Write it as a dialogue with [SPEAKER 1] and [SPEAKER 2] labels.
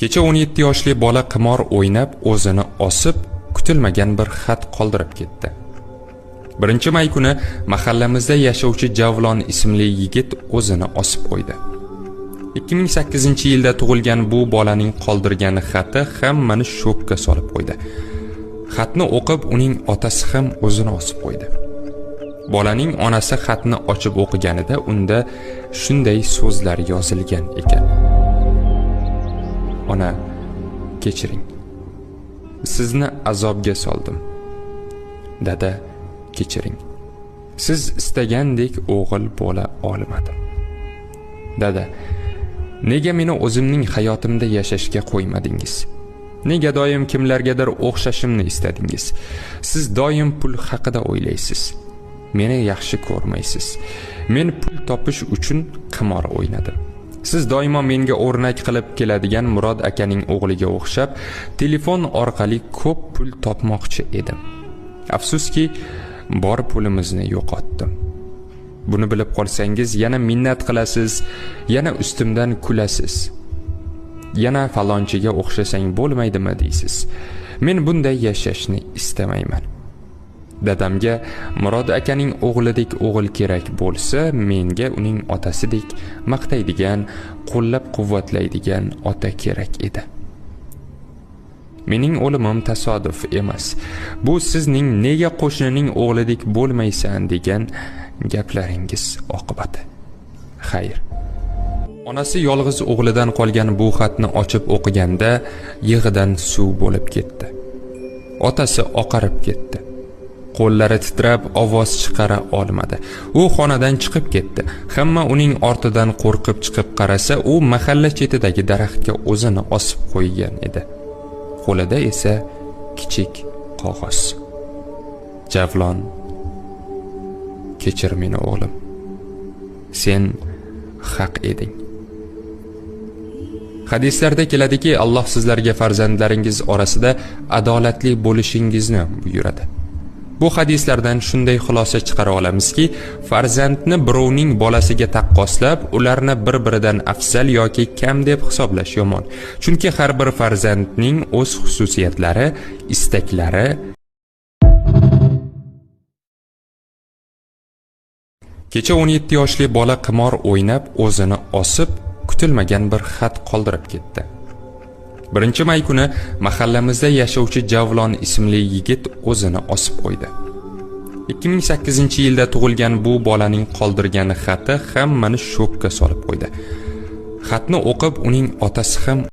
[SPEAKER 1] Kecha 17 yoshli bola qimor o'ynab o'zini osib, kutilmagan bir xat qoldirib ketdi. 1-may kuni mahallamizda yashovchi Javlon ismli yigit o'zini osib qo'ydi. 2008-yilda tug'ilgan bu bolaning qoldirgan xati hammani shokka solib qo'ydi. Xatni o'qib, uning otasi ham o'zini osib qo'ydi. Bolaning onasi xatni ochib o'qiganida unda shunday so'zlar yozilgan ekan: Ona, kechiring. Sizni azobga soldim. Dada, kechiring. Siz istagandek o'g'il bo'la olmadim. Dada, nega meni o'zimning hayotimda yashashga qo'ymadingiz? Nega doim kimlargadir o'xshashimni istadingiz? Siz doim pul haqida o'ylaysiz. Meni yaxshi ko'rmaysiz. Men pul topish uchun qimor o'ynadim. Siz doimo menga o'rnak qilib keladigan Murod akaning o'g'liga o'xshab, telefon orqali ko'p pul topmoqchi edim. Afsuski, bor pulimizni yo'qotdim. Buni bilib qolsangiz, yana minnat qilasiz, yana ustimdan kulasiz. Yana falonchiga o'xshasang bo'lmaydimi deysiz. Men bunday yashashni istamayman. Dadamga Murod akaning o'g'lidek o'g'il kerak bo'lsa, menga uning otasidek maqtaydigan, qo'llab-quvvatlaydigan ota kerak edi. Mening o'limim tasodif emas. Bu sizning nega qo'shnining o'g'lidek bo'lmaysan degan gaplaringiz oqibati. Xayr. Onasi yolg'iz o'g'lidan qolgan bu xatni ochib o'qiganda yig'idan suv bo'lib ketdi. Otasi oqarib ketdi. Qo'llari titrab ovoz chiqara olmadi. U xonadan chiqib ketdi. Hamma uning ortidan qo'rqib chiqib qarasa, u mahalla chetidagi daraxtga o'zini osib qo'ygan edi. Qo'lida esa kichik qog'oz. Javlon, kechir meni o'g'lim. Sen haq eding. Hadislarda keladiki, Alloh sizlarga farzandlaringiz orasida adolatli bo'lishingizni buyuradi. Bu hadislardan shunday xulosa chiqara olamizki, farzandni birovning bolasiga taqqoslab, ularni bir-biridan afzal yoki kam deb hisoblash yomon. Chunki har bir farzandning o'z xususiyatlari, istaklari Kecha 17 yoshli bola qimor o'ynab o'zini osib, kutilmagan bir xat qoldirib ketdi. 1-may kuni mahallamizda yashovchi Javlon ismli yigit o'zini osib qo'ydi. 2008-yilda tug'ilgan bu bolaning qoldirgan xati hammani shokka solib qo'ydi. Xatni o'qib, uning otasi ham